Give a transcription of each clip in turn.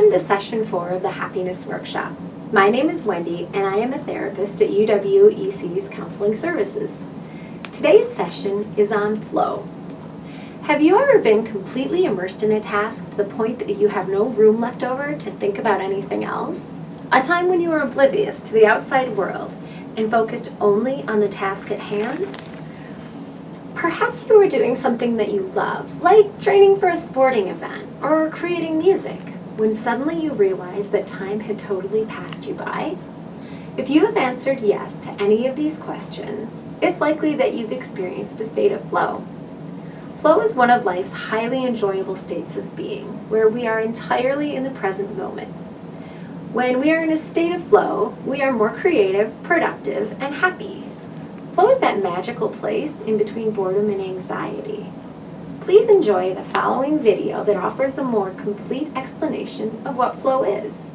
Welcome to Session 4 of the Happiness Workshop. My name is Wendy and I am a therapist at UWEC's Counseling Services. Today's session is on flow. Have you ever been completely immersed in a task to the point that you have no room left over to think about anything else? A time when you were oblivious to the outside world and focused only on the task at hand? Perhaps you were doing something that you love, like training for a sporting event or creating music, when suddenly you realized that time had totally passed you by? If you have answered yes to any of these questions, it's likely that you've experienced a state of flow. Flow is one of life's highly enjoyable states of being, where we are entirely in the present moment. When we are in a state of flow, we are more creative, productive, and happy. Flow is that magical place in between boredom and anxiety. Please enjoy the following video that offers a more complete explanation of what flow is.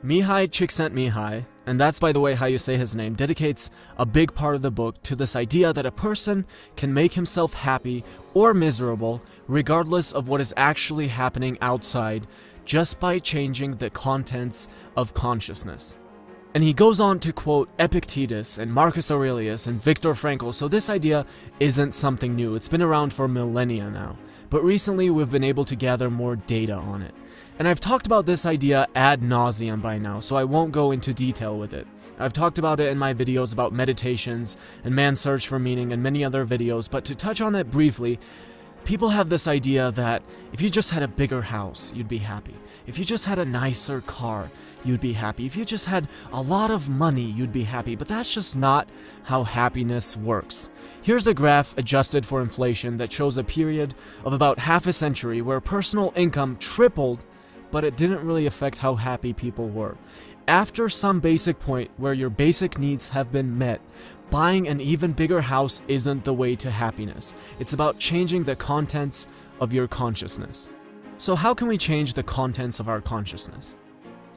Mihai Csikszentmihalyi, and that's by the way how you say his name, dedicates a big part of the book to this idea that a person can make himself happy or miserable regardless of what is actually happening outside just by changing the contents of consciousness. And he goes on to quote Epictetus and Marcus Aurelius and Viktor Frankl, so this idea isn't something new. It's been around for millennia now, but recently we've been able to gather more data on it. And I've talked about this idea ad nauseum by now, so I won't go into detail with it. I've talked about it in my videos about meditations and man's search for meaning and many other videos, but to touch on it briefly, people have this idea that if you just had a bigger house, you'd be happy. If you just had a nicer car, you'd be happy. If you just had a lot of money, you'd be happy. But that's just not how happiness works. Here's a graph adjusted for inflation that shows a period of about half a century where personal income tripled, but it didn't really affect how happy people were. After some basic point where your basic needs have been met, buying an even bigger house isn't the way to happiness. It's about changing the contents of your consciousness. So how can we change the contents of our consciousness?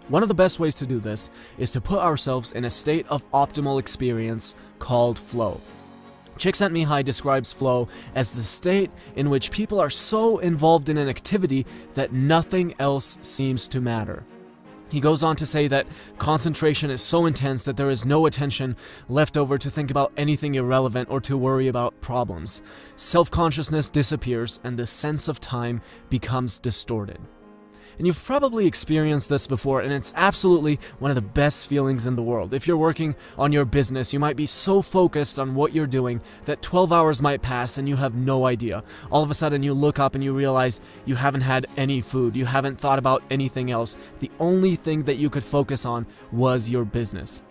One of the best ways to do this is to put ourselves in a state of optimal experience called flow. Csikszentmihalyi describes flow as the state in which people are so involved in an activity that nothing else seems to matter. He goes on to say that concentration is so intense that there is no attention left over to think about anything irrelevant or to worry about problems. Self-consciousness disappears and the sense of time becomes distorted. And you've probably experienced this before, and it's absolutely one of the best feelings in the world. If you're working on your business, you might be so focused on what you're doing that 12 hours might pass and you have no idea. All of a sudden you look up and you realize you haven't had any food, you haven't thought about anything else. The only thing that you could focus on was your business.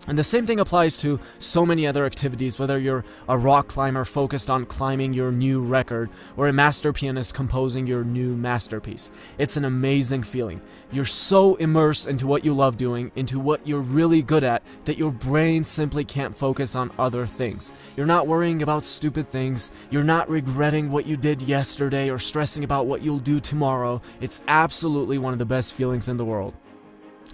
And the same thing applies to so many other activities, whether you're a rock climber focused on climbing your new record or a master pianist composing your new masterpiece. It's an amazing feeling. You're so immersed into what you love doing, into what you're really good at, that your brain simply can't focus on other things. You're not worrying about stupid things. You're not regretting what you did yesterday or stressing about what you'll do tomorrow. It's absolutely one of the best feelings in the world.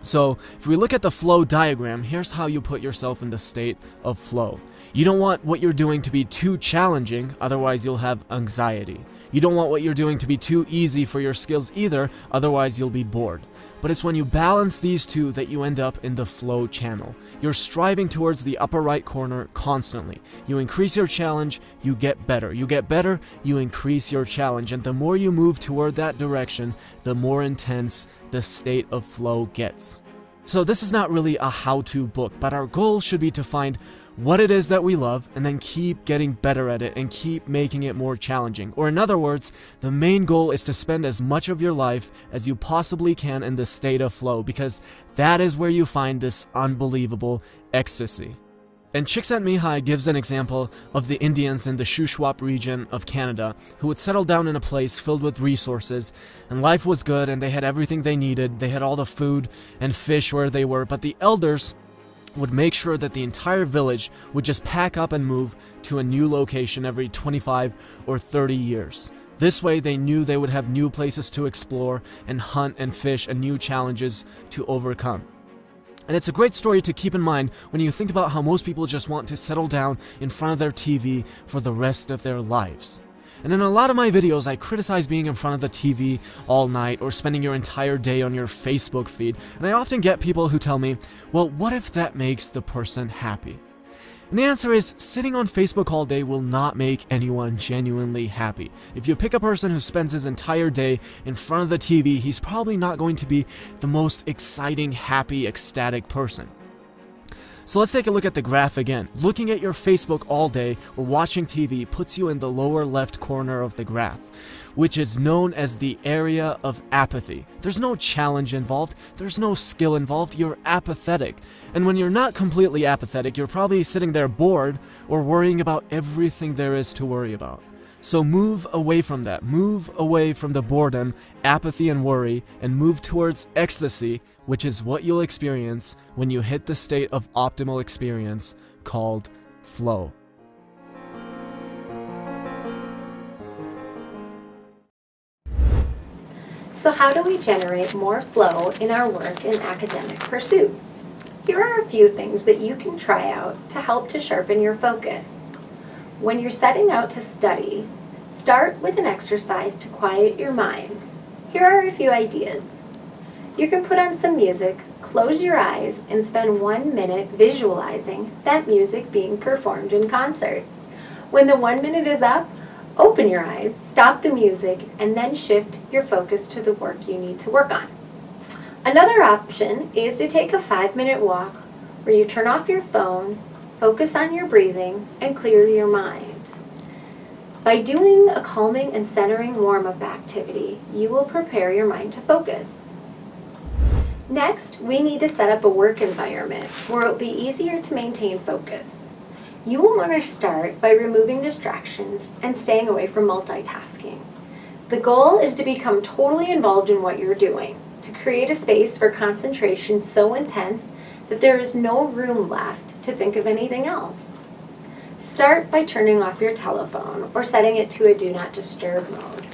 So, if we look at the flow diagram, here's how you put yourself in the state of flow. You don't want what you're doing to be too challenging, otherwise you'll have anxiety. You don't want what you're doing to be too easy for your skills either, otherwise you'll be bored. But it's when you balance these two that you end up in the flow channel. You're striving towards the upper right corner constantly. You increase your challenge, you get better. You get better, you increase your challenge. And the more you move toward that direction, the more intense the state of flow gets. So this is not really a how-to book, but our goal should be to find what it is that we love and then keep getting better at it and keep making it more challenging. Or in other words, the main goal is to spend as much of your life as you possibly can in the state of flow, because that is where you find this unbelievable ecstasy. And Csikszentmihalyi gives an example of the Indians in the Shuswap region of Canada who would settle down in a place filled with resources, and life was good and they had everything they needed. They had all the food and fish where they were, but the elders would make sure that the entire village would just pack up and move to a new location every 25 or 30 years. This way they knew they would have new places to explore and hunt and fish and new challenges to overcome. And it's a great story to keep in mind when you think about how most people just want to settle down in front of their TV for the rest of their lives. And in a lot of my videos, I criticize being in front of the TV all night or spending your entire day on your Facebook feed, and I often get people who tell me, well, what if that makes the person happy? And the answer is, sitting on Facebook all day will not make anyone genuinely happy. If you pick a person who spends his entire day in front of the TV, he's probably not going to be the most exciting, happy, ecstatic person. So let's take a look at the graph again. Looking at your Facebook all day or watching TV puts you in the lower left corner of the graph, which is known as the area of apathy. There's no challenge involved, there's no skill involved, you're apathetic. And when you're not completely apathetic, you're probably sitting there bored or worrying about everything there is to worry about. So move away from that, move away from the boredom, apathy, and worry, and move towards ecstasy, which is what you'll experience when you hit the state of optimal experience called flow. So how do we generate more flow in our work and academic pursuits? Here are a few things that you can try out to help to sharpen your focus. When you're setting out to study, start with an exercise to quiet your mind. Here are a few ideas. You can put on some music, close your eyes, and spend 1 minute visualizing that music being performed in concert. When the 1 minute is up, open your eyes, stop the music, and then shift your focus to the work you need to work on. Another option is to take a 5-minute walk where you turn off your phone, focus on your breathing, and clear your mind. By doing a calming and centering warm-up activity, you will prepare your mind to focus. Next, we need to set up a work environment where it will be easier to maintain focus. You will want to start by removing distractions and staying away from multitasking. The goal is to become totally involved in what you're doing, to create a space for concentration so intense that there is no room left to think of anything else. Start by turning off your telephone or setting it to a do not disturb mode.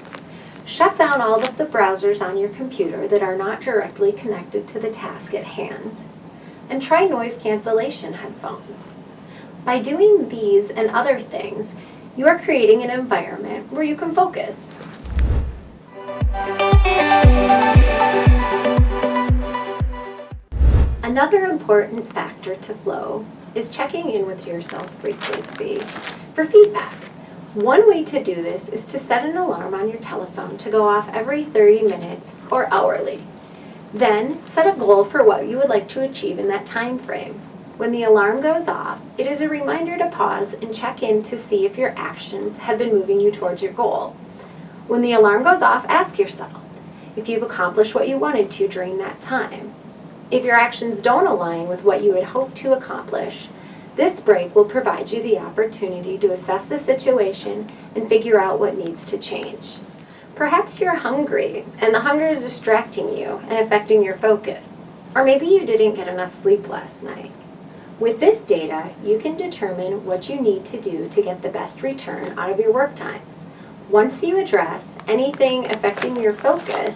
Shut down all of the browsers on your computer that are not directly connected to the task at hand. And try noise cancellation headphones. By doing these and other things, you are creating an environment where you can focus. Another important factor to flow is checking in with yourself frequently for feedback. One way to do this is to set an alarm on your telephone to go off every 30 minutes or hourly. Then set a goal for what you would like to achieve in that time frame. When the alarm goes off, it is a reminder to pause and check in to see if your actions have been moving you towards your goal. When the alarm goes off, ask yourself if you've accomplished what you wanted to during that time. If your actions don't align with what you had hoped to accomplish, this break will provide you the opportunity to assess the situation and figure out what needs to change. Perhaps you're hungry, and the hunger is distracting you and affecting your focus. Or maybe you didn't get enough sleep last night. With this data, you can determine what you need to do to get the best return out of your work time. Once you address anything affecting your focus,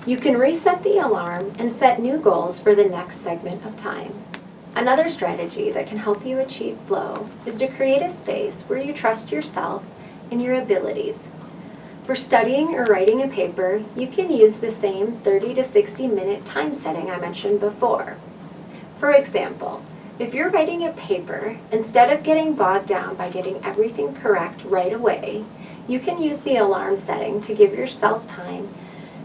you can reset the alarm and set new goals for the next segment of time. Another strategy that can help you achieve flow is to create a space where you trust yourself and your abilities. For studying or writing a paper, you can use the same 30 to 60 minute time setting I mentioned before. For example, if you're writing a paper, instead of getting bogged down by getting everything correct right away, you can use the alarm setting to give yourself time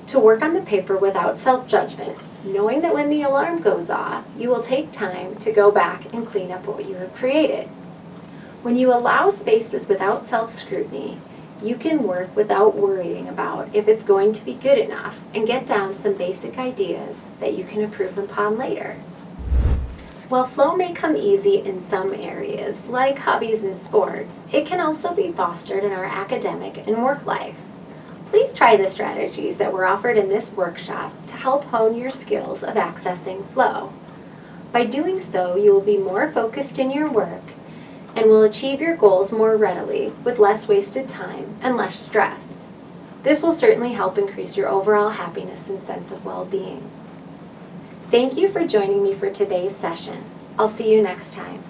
to work on the paper without self-judgment, knowing that when the alarm goes off, you will take time to go back and clean up what you have created. When you allow spaces without self-scrutiny, you can work without worrying about if it's going to be good enough and get down some basic ideas that you can improve upon later. While flow may come easy in some areas, like hobbies and sports, it can also be fostered in our academic and work life. Please try the strategies that were offered in this workshop to help hone your skills of accessing flow. By doing so, you will be more focused in your work and will achieve your goals more readily with less wasted time and less stress. This will certainly help increase your overall happiness and sense of well-being. Thank you for joining me for today's session. I'll see you next time.